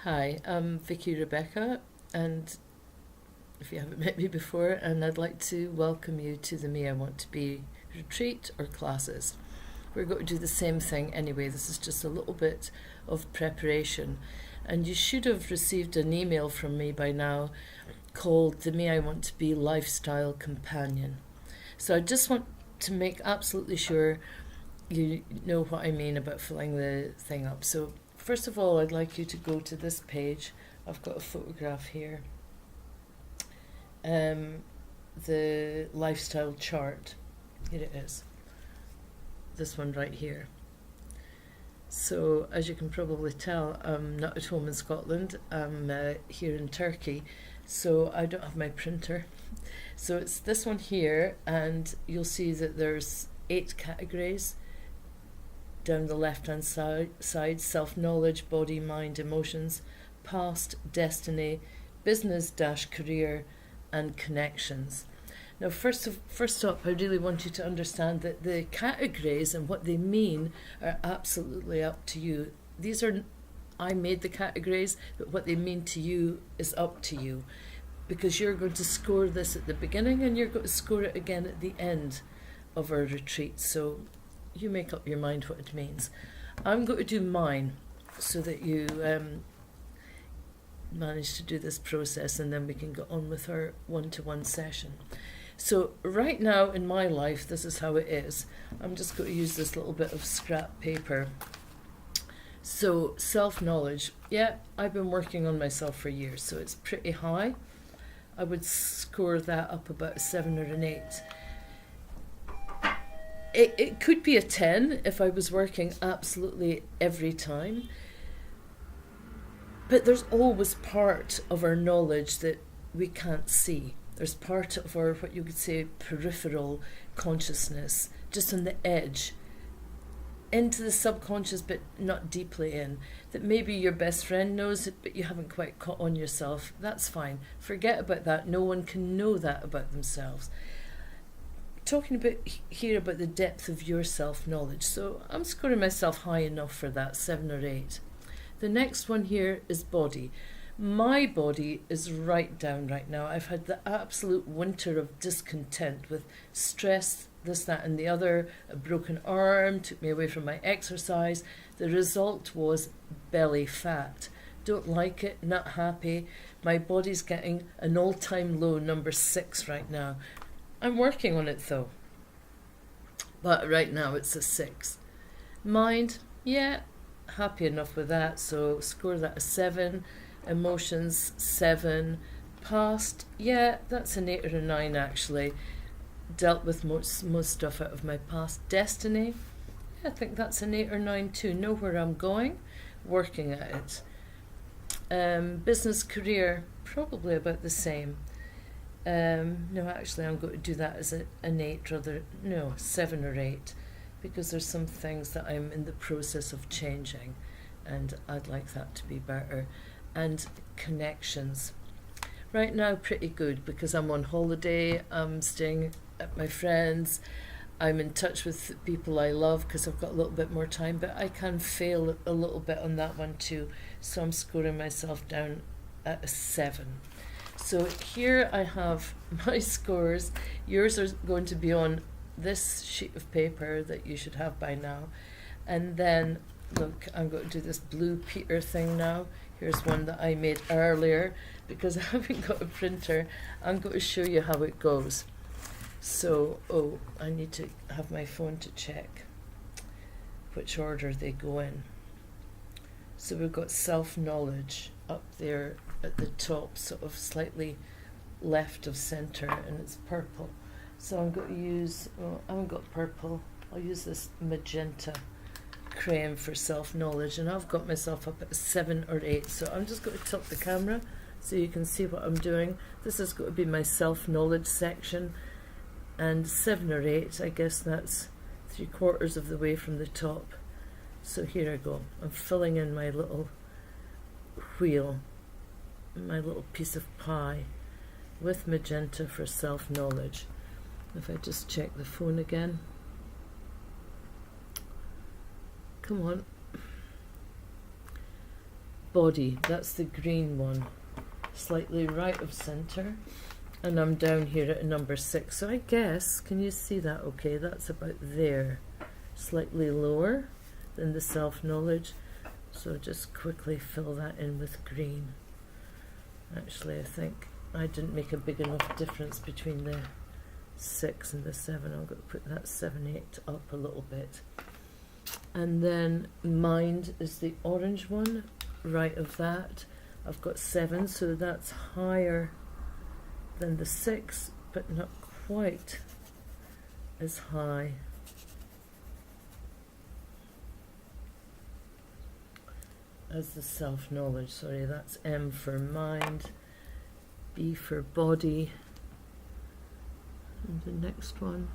Hi, I'm Vicky Rebecca, and if you haven't met me before, and I'd like to welcome you to the Me I Want to Be retreat or classes. We're going to do the same thing anyway. This is just a little bit of preparation, and you should have received an email from me by now called the Me I Want to Be Lifestyle Companion. So I just want to make absolutely sure you know what I mean about filling the thing up. So first of all, I'd like you to go to this page. I've got a photograph here. The lifestyle chart. Here it is. This one right here. So as you can probably tell, I'm not at home in Scotland. I'm here in Turkey, so I don't have my printer. So it's this one here, and you'll see that there's 8 categories down the left-hand side: self-knowledge, body, mind, emotions, past, destiny, business-career, and connections. Now, first up, I really want you to understand that the categories and what they mean are absolutely up to you. I made the categories, but what they mean to you is up to you, because you're going to score this at the beginning and you're going to score it again at the end of our retreat. So you make up your mind what it means. I'm going to do mine so that you manage to do this process, and then we can get on with our one-to-one session. So right now in my life, this is how it is. I'm just going to use this little bit of scrap paper. So self-knowledge, yeah, I've been working on myself for years, so it's pretty high. I would score that up about a 7 or an 8. It could be a 10 if I was working absolutely every time. But there's always part of our knowledge that we can't see. There's part of our, what you could say, peripheral consciousness, just on the edge, into the subconscious but not deeply in, that maybe your best friend knows it but you haven't quite caught on yourself. That's fine. Forget about that. No one can know that about themselves. Talking about here about the depth of your self-knowledge. So I'm scoring myself high enough for that, 7 or 8. The next one here is body. My body is right down right now. I've had the absolute winter of discontent with stress, this, that and the other. A broken arm took me away from my exercise. The result was belly fat. Don't like it, not happy. My body's getting an all-time low, number 6 right now. I'm working on it though. But right now it's a 6. Mind, yeah, happy enough with that, so score that a 7. Emotions, 7. Past, yeah, that's an 8 or a 9 actually. Dealt with most stuff out of my past. Destiny, yeah, I think that's an 8 or 9 too. Know where I'm going, working at it. Business, career, probably about the same. No, actually I'm going to do that as an 8 rather, no, 7 or 8, because there's some things that I'm in the process of changing and I'd like that to be better. And connections. Right now pretty good because I'm on holiday, I'm staying at my friends', I'm in touch with people I love because I've got a little bit more time, but I can fail a little bit on that one too, so I'm scoring myself down at a 7. So here I have my scores. Yours are going to be on this sheet of paper that you should have by now. And then, look, I'm going to do this Blue Peter thing now. Here's one that I made earlier. Because I haven't got a printer, I'm going to show you how it goes. So, I need to have my phone to check which order they go in. So we've got self-knowledge up there at the top, sort of slightly left of centre, and it's purple. So I'm going to use, I haven't got purple, I'll use this magenta crayon for self-knowledge, and I've got myself up at 7 or 8. So I'm just going to tilt the camera so you can see what I'm doing. This is going to be my self-knowledge section, and 7 or 8, I guess that's 3/4 of the way from the top. So here I go. I'm filling in my little wheel, my little piece of pie with magenta for self-knowledge. If I just check the phone again. Come on. body, that's the green one, slightly right of centre, and I'm down here at number 6. So I guess, can you see that okay? That's about there, slightly lower than the self-knowledge. So just quickly fill that in with green. Actually, I think I didn't make a big enough difference between the 6 and the 7. I'm going to put that 7, 8 up a little bit. And then mind is the orange one, right of that. I've got 7, so that's higher than the 6, but not quite as high. As the self-knowledge. Sorry, that's M for mind, B for body, and the next one,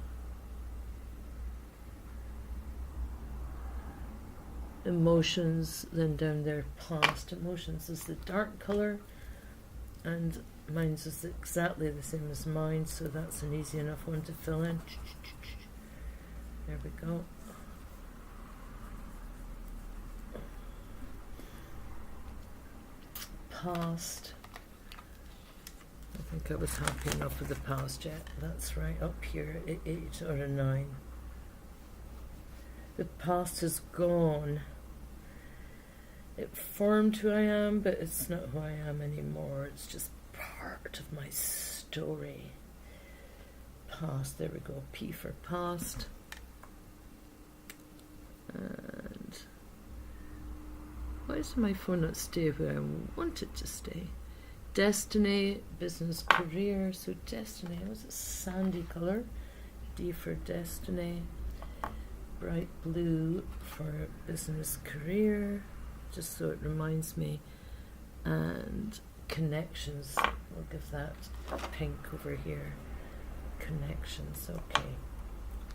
emotions. Then down there, past. Emotions is the dark colour, and mine's is exactly the same as mine, so that's an easy enough one to fill in. There we go. Past. I think I was happy enough with the past yet. That's right up here at 8 or a 9. The past is gone. It formed who I am, but it's not who I am anymore. It's just part of my story. Past, there we go. P for past. And why does my phone not stay where I want it to stay? Destiny, business, career. So destiny, was a sandy colour. D for destiny. Bright blue for business, career. Just so it reminds me. And connections. We'll give that pink over here. Connections, okay.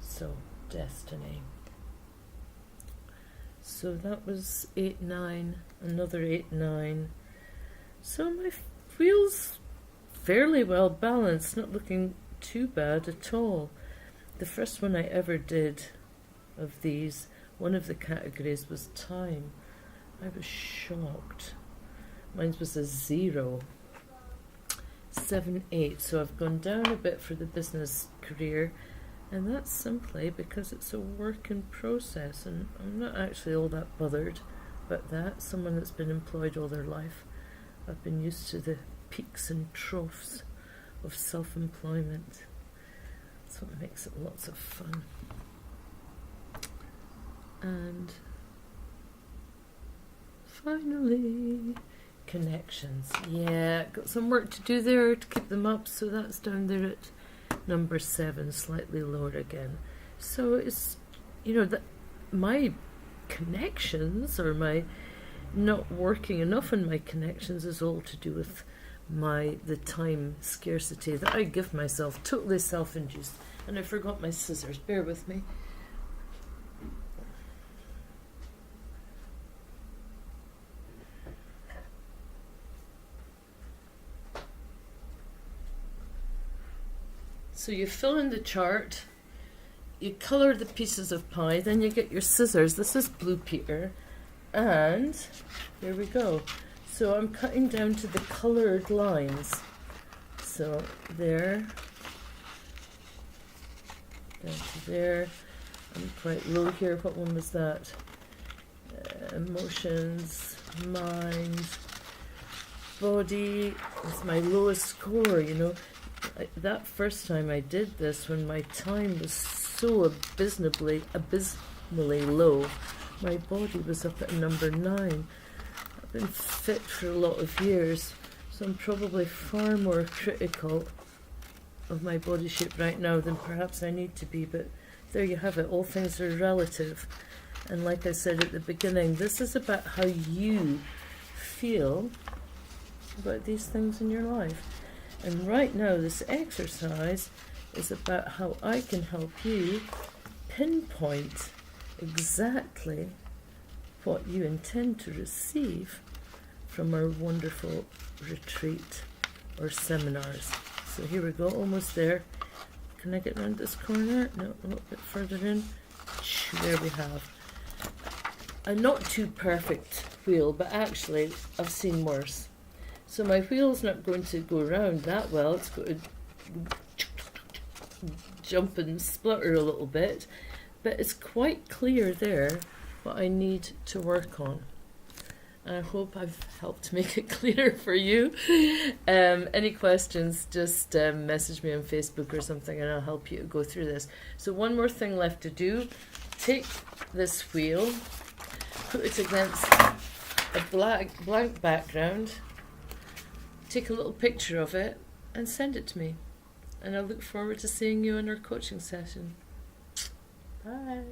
So destiny. So that was 8, 9, another 8, 9. So my wheel's fairly well balanced, not looking too bad at all. The first one I ever did of these, one of the categories was time. I was shocked. Mine was a 0. 7, 8. So I've gone down a bit for the business career. And that's simply because it's a work in process, and I'm not actually all that bothered about that. Someone that's been employed all their life, I've been used to the peaks and troughs of self-employment. That's what makes it lots of fun. And finally, connections. Yeah, got some work to do there to keep them up, so that's down there at number 7, slightly lower again. So it's, you know, that my connections, or my not working enough in my connections, is all to do with the time scarcity that I give myself, totally self-induced. And I forgot my scissors, bear with me. So you fill in the chart, you colour the pieces of pie, then you get your scissors. This is Blue Peter, and there we go. So I'm cutting down to the coloured lines. So there, down to there. I'm quite low here. What one was that? Emotions, mind, body. It's my lowest score, you know. That first time I did this, when my time was so abysmally low, my body was up at number 9. I've been fit for a lot of years, so I'm probably far more critical of my body shape right now than perhaps I need to be, but there you have it. All things are relative. And like I said at the beginning, this is about how you feel about these things in your life. And right now, this exercise is about how I can help you pinpoint exactly what you intend to receive from our wonderful retreat or seminars. So here we go, almost there. Can I get around this corner? No, a little bit further in. There we have. a not too perfect wheel, but actually I've seen worse. So my wheel's not going to go round that well. It's going to jump and splutter a little bit, but it's quite clear there what I need to work on. And I hope I've helped make it clearer for you. Any questions, just message me on Facebook or something and I'll help you go through this. So one more thing left to do. Take this wheel, put it against a blank background, take a little picture of it and send it to me. And I look forward to seeing you in our coaching session. Bye.